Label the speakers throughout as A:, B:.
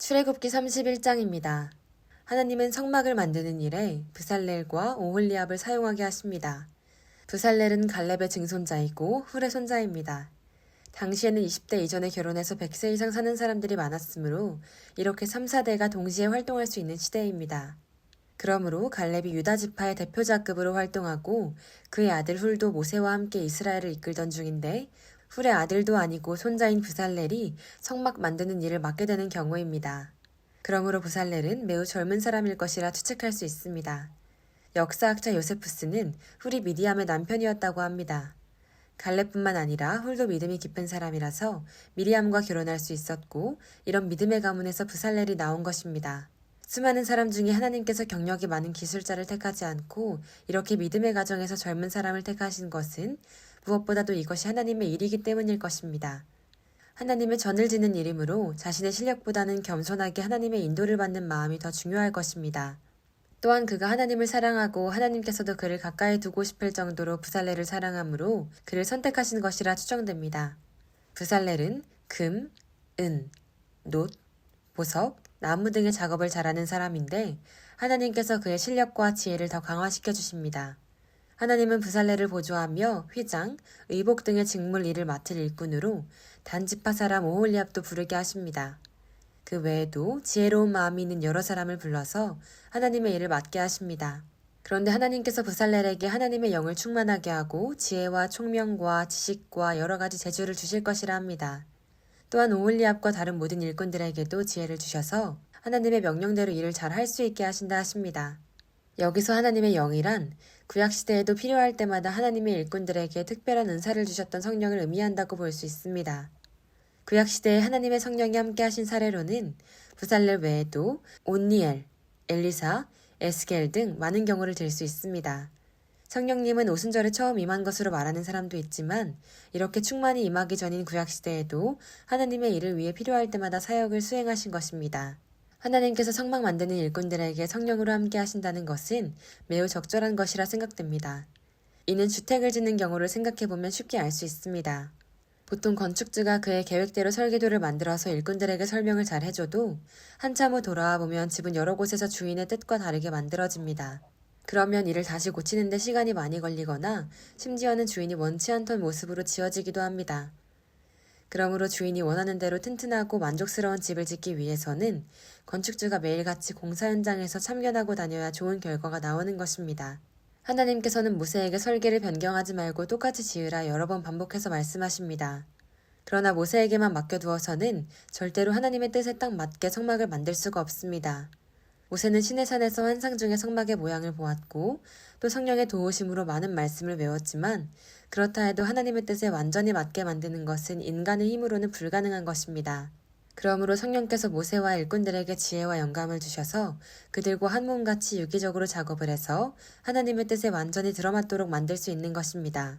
A: 출애굽기 31장입니다. 하나님은 성막을 만드는 일에 브살렐과 오홀리압을 사용하게 하십니다. 브살렐은 갈렙의 증손자이고 훌의 손자입니다. 당시에는 20대 이전에 결혼해서 100세 이상 사는 사람들이 많았으므로 이렇게 3, 4대가 동시에 활동할 수 있는 시대입니다. 그러므로 갈렙이 유다 지파의 대표자급으로 활동하고 그의 아들 훌도 모세와 함께 이스라엘을 이끌던 중인데 훌의 아들도 아니고 손자인 브살렐이 성막 만드는 일을 맡게 되는 경우입니다. 그러므로 브살렐은 매우 젊은 사람일 것이라 추측할 수 있습니다. 역사학자 요세푸스는 훌이 미디암의 남편이었다고 합니다. 갈렙뿐만 아니라 훌도 믿음이 깊은 사람이라서 미리암과 결혼할 수 있었고 이런 믿음의 가문에서 브살렐이 나온 것입니다. 수많은 사람 중에 하나님께서 경력이 많은 기술자를 택하지 않고 이렇게 믿음의 가정에서 젊은 사람을 택하신 것은 무엇보다도 이것이 하나님의 일이기 때문일 것입니다. 하나님의 전을 지는 일이므로 자신의 실력보다는 겸손하게 하나님의 인도를 받는 마음이 더 중요할 것입니다. 또한 그가 하나님을 사랑하고 하나님께서도 그를 가까이 두고 싶을 정도로 브살렐을 사랑하므로 그를 선택하신 것이라 추정됩니다. 브살렐은 금, 은, 놋, 보석, 나무 등의 작업을 잘하는 사람인데 하나님께서 그의 실력과 지혜를 더 강화시켜 주십니다. 하나님은 브살렐을 보조하며 휘장, 의복 등의 직물 일을 맡을 일꾼으로 단지파 사람 오홀리압도 부르게 하십니다. 그 외에도 지혜로운 마음이 있는 여러 사람을 불러서 하나님의 일을 맡게 하십니다. 그런데 하나님께서 브살렐에게 하나님의 영을 충만하게 하고 지혜와 총명과 지식과 여러 가지 재주를 주실 것이라 합니다. 또한 오홀리압과 다른 모든 일꾼들에게도 지혜를 주셔서 하나님의 명령대로 일을 잘 할 수 있게 하신다 하십니다. 여기서 하나님의 영이란 구약시대에도 필요할 때마다 하나님의 일꾼들에게 특별한 은사를 주셨던 성령을 의미한다고 볼 수 있습니다. 구약시대에 하나님의 성령이 함께 하신 사례로는 브살렐 외에도 온니엘, 엘리사, 에스겔 등 많은 경우를 들 수 있습니다. 성령님은 오순절에 처음 임한 것으로 말하는 사람도 있지만 이렇게 충만히 임하기 전인 구약시대에도 하나님의 일을 위해 필요할 때마다 사역을 수행하신 것입니다. 하나님께서 성막 만드는 일꾼들에게 성령으로 함께 하신다는 것은 매우 적절한 것이라 생각됩니다. 이는 주택을 짓는 경우를 생각해보면 쉽게 알 수 있습니다. 보통 건축주가 그의 계획대로 설계도를 만들어서 일꾼들에게 설명을 잘 해줘도 한참 후 돌아와 보면 집은 여러 곳에서 주인의 뜻과 다르게 만들어집니다. 그러면 이를 다시 고치는 데 시간이 많이 걸리거나 심지어는 주인이 원치 않던 모습으로 지어지기도 합니다. 그러므로 주인이 원하는 대로 튼튼하고 만족스러운 집을 짓기 위해서는 건축주가 매일같이 공사 현장에서 참견하고 다녀야 좋은 결과가 나오는 것입니다. 하나님께서는 모세에게 설계를 변경하지 말고 똑같이 지으라 여러 번 반복해서 말씀하십니다. 그러나 모세에게만 맡겨두어서는 절대로 하나님의 뜻에 딱 맞게 성막을 만들 수가 없습니다. 모세는 시내산에서 환상 중의 성막의 모양을 보았고 또 성령의 도우심으로 많은 말씀을 외웠지만 그렇다 해도 하나님의 뜻에 완전히 맞게 만드는 것은 인간의 힘으로는 불가능한 것입니다. 그러므로 성령께서 모세와 일꾼들에게 지혜와 영감을 주셔서 그들과 한 몸같이 유기적으로 작업을 해서 하나님의 뜻에 완전히 들어맞도록 만들 수 있는 것입니다.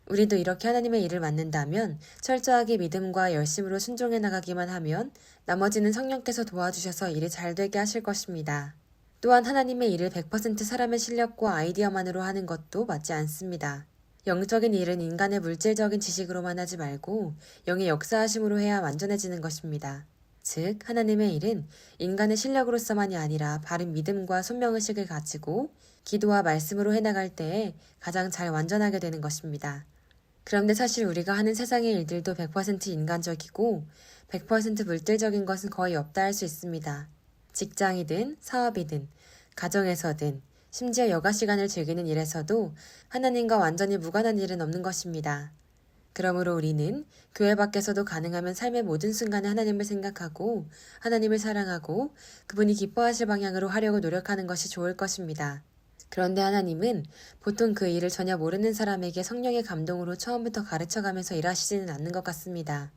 A: 우리도 이렇게 하나님의 일을 맡는다면 철저하게 믿음과 열심으로 순종해 나가기만 하면 나머지는 성령께서 도와주셔서 일이 잘 되게 하실 것입니다. 또한 하나님의 일을 100% 사람의 실력과 아이디어만으로 하는 것도 맞지 않습니다. 영적인 일은 인간의 물질적인 지식으로만 하지 말고 영의 역사하심으로 해야 완전해지는 것입니다. 즉, 하나님의 일은 인간의 실력으로서만이 아니라 바른 믿음과 손명의식을 가지고 기도와 말씀으로 해나갈 때에 가장 잘 완전하게 되는 것입니다. 그런데 사실 우리가 하는 세상의 일들도 100% 인간적이고 100% 물질적인 것은 거의 없다 할 수 있습니다. 직장이든 사업이든 가정에서든 심지어 여가 시간을 즐기는 일에서도 하나님과 완전히 무관한 일은 없는 것입니다. 그러므로 우리는 교회 밖에서도 가능하면 삶의 모든 순간에 하나님을 생각하고 하나님을 사랑하고 그분이 기뻐하실 방향으로 하려고 노력하는 것이 좋을 것입니다. 그런데 하나님은 보통 그 일을 전혀 모르는 사람에게 성령의 감동으로 처음부터 가르쳐가면서 일하시지는 않는 것 같습니다.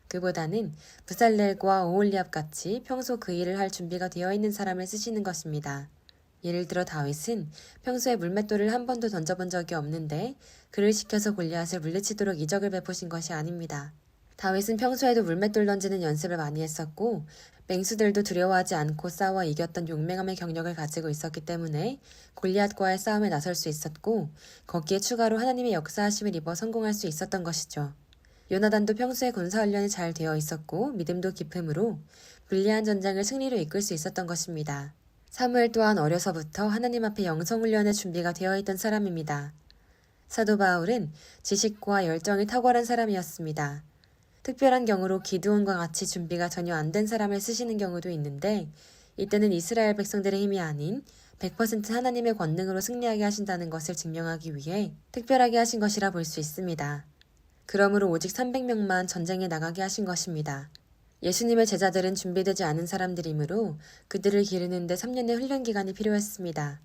A: 그보다는 브살렐과 오홀리압 같이 평소 그 일을 할 준비가 되어 있는 사람을 쓰시는 것입니다. 예를 들어 다윗은 평소에 물맷돌을 한 번도 던져본 적이 없는데 그를 시켜서 골리앗을 물리치도록 이적을 베푸신 것이 아닙니다. 다윗은 평소에도 물맷돌 던지는 연습을 많이 했었고 맹수들도 두려워하지 않고 싸워 이겼던 용맹함의 경력을 가지고 있었기 때문에 골리앗과의 싸움에 나설 수 있었고 거기에 추가로 하나님의 역사하심을 입어 성공할 수 있었던 것이죠. 요나단도 평소에 군사훈련이 잘 되어 있었고 믿음도 깊으므로 불리한 전쟁을 승리로 이끌 수 있었던 것입니다. 사무엘 또한 어려서부터 하나님 앞에 영성훈련의 준비가 되어 있던 사람입니다. 사도 바울은 지식과 열정이 탁월한 사람이었습니다. 특별한 경우로 기드온과 같이 준비가 전혀 안 된 사람을 쓰시는 경우도 있는데 이때는 이스라엘 백성들의 힘이 아닌 100% 하나님의 권능으로 승리하게 하신다는 것을 증명하기 위해 특별하게 하신 것이라 볼 수 있습니다. 그러므로 오직 300명만 전쟁에 나가게 하신 것입니다. 예수님의 제자들은 준비되지 않은 사람들이므로 그들을 기르는데 3년의 훈련 기간이 필요했습니다.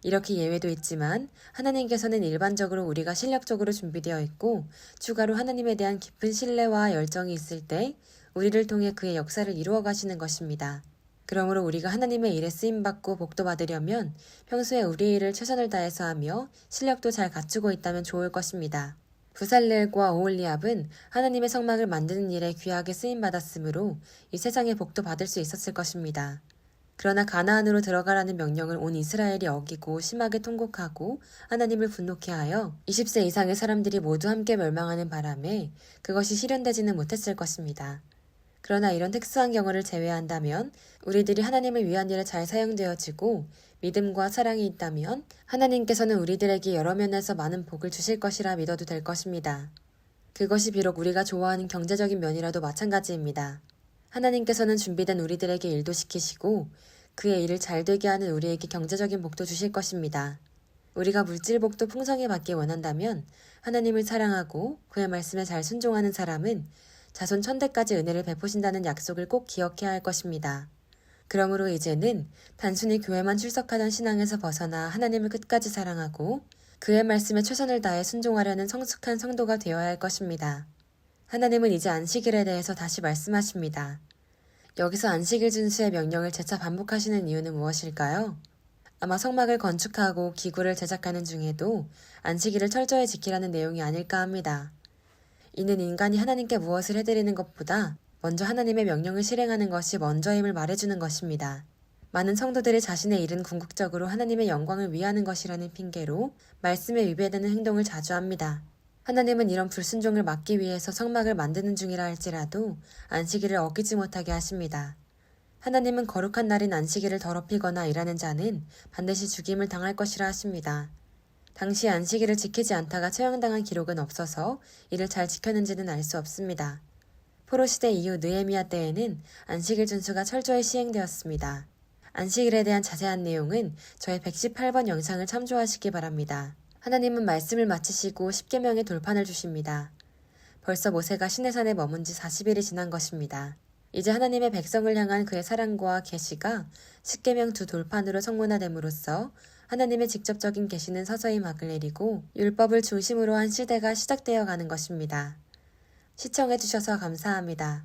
A: 이렇게 예외도 있지만 하나님께서는 일반적으로 우리가 실력적으로 준비되어 있고 추가로 하나님에 대한 깊은 신뢰와 열정이 있을 때 우리를 통해 그의 역사를 이루어 가시는 것입니다. 그러므로 우리가 하나님의 일에 쓰임받고 복도 받으려면 평소에 우리의 일을 최선을 다해서 하며 실력도 잘 갖추고 있다면 좋을 것입니다. 부살렐과 오홀리압은 하나님의 성막을 만드는 일에 귀하게 쓰임받았으므로 이 세상의 복도 받을 수 있었을 것입니다. 그러나 가나안으로 들어가라는 명령을 온 이스라엘이 어기고 심하게 통곡하고 하나님을 분노케 하여 20세 이상의 사람들이 모두 함께 멸망하는 바람에 그것이 실현되지는 못했을 것입니다. 그러나 이런 특수한 경우를 제외한다면 우리들이 하나님을 위한 일에 잘 사용되어지고 믿음과 사랑이 있다면 하나님께서는 우리들에게 여러 면에서 많은 복을 주실 것이라 믿어도 될 것입니다. 그것이 비록 우리가 좋아하는 경제적인 면이라도 마찬가지입니다. 하나님께서는 준비된 우리들에게 일도 시키시고 그의 일을 잘 되게 하는 우리에게 경제적인 복도 주실 것입니다. 우리가 물질 복도 풍성히 받기 원한다면 하나님을 사랑하고 그의 말씀에 잘 순종하는 사람은 자손 천대까지 은혜를 베푸신다는 약속을 꼭 기억해야 할 것입니다. 그러므로 이제는 단순히 교회만 출석하던 신앙에서 벗어나 하나님을 끝까지 사랑하고 그의 말씀에 최선을 다해 순종하려는 성숙한 성도가 되어야 할 것입니다. 하나님은 이제 안식일에 대해서 다시 말씀하십니다. 여기서 안식일 준수의 명령을 재차 반복하시는 이유는 무엇일까요? 아마 성막을 건축하고 기구를 제작하는 중에도 안식일을 철저히 지키라는 내용이 아닐까 합니다. 이는 인간이 하나님께 무엇을 해드리는 것보다 먼저 하나님의 명령을 실행하는 것이 먼저임을 말해주는 것입니다. 많은 성도들이 자신의 일은 궁극적으로 하나님의 영광을 위하는 것이라는 핑계로 말씀에 위배되는 행동을 자주 합니다. 하나님은 이런 불순종을 막기 위해서 성막을 만드는 중이라 할지라도 안식일을 어기지 못하게 하십니다. 하나님은 거룩한 날인 안식일을 더럽히거나 일하는 자는 반드시 죽임을 당할 것이라 하십니다. 당시 안식일을 지키지 않다가 처형당한 기록은 없어서 이를 잘 지켰는지는 알 수 없습니다. 포로 시대 이후 느헤미야 때에는 안식일 준수가 철저히 시행되었습니다. 안식일에 대한 자세한 내용은 저의 118번 영상을 참조하시기 바랍니다. 하나님은 말씀을 마치시고 십계명의 돌판을 주십니다. 벌써 모세가 시내산에 머문 지 40일이 지난 것입니다. 이제 하나님의 백성을 향한 그의 사랑과 계시가 십계명 두 돌판으로 성문화됨으로써 하나님의 직접적인 계시는 서서히 막을 내리고 율법을 중심으로 한 시대가 시작되어 가는 것입니다. 시청해주셔서 감사합니다.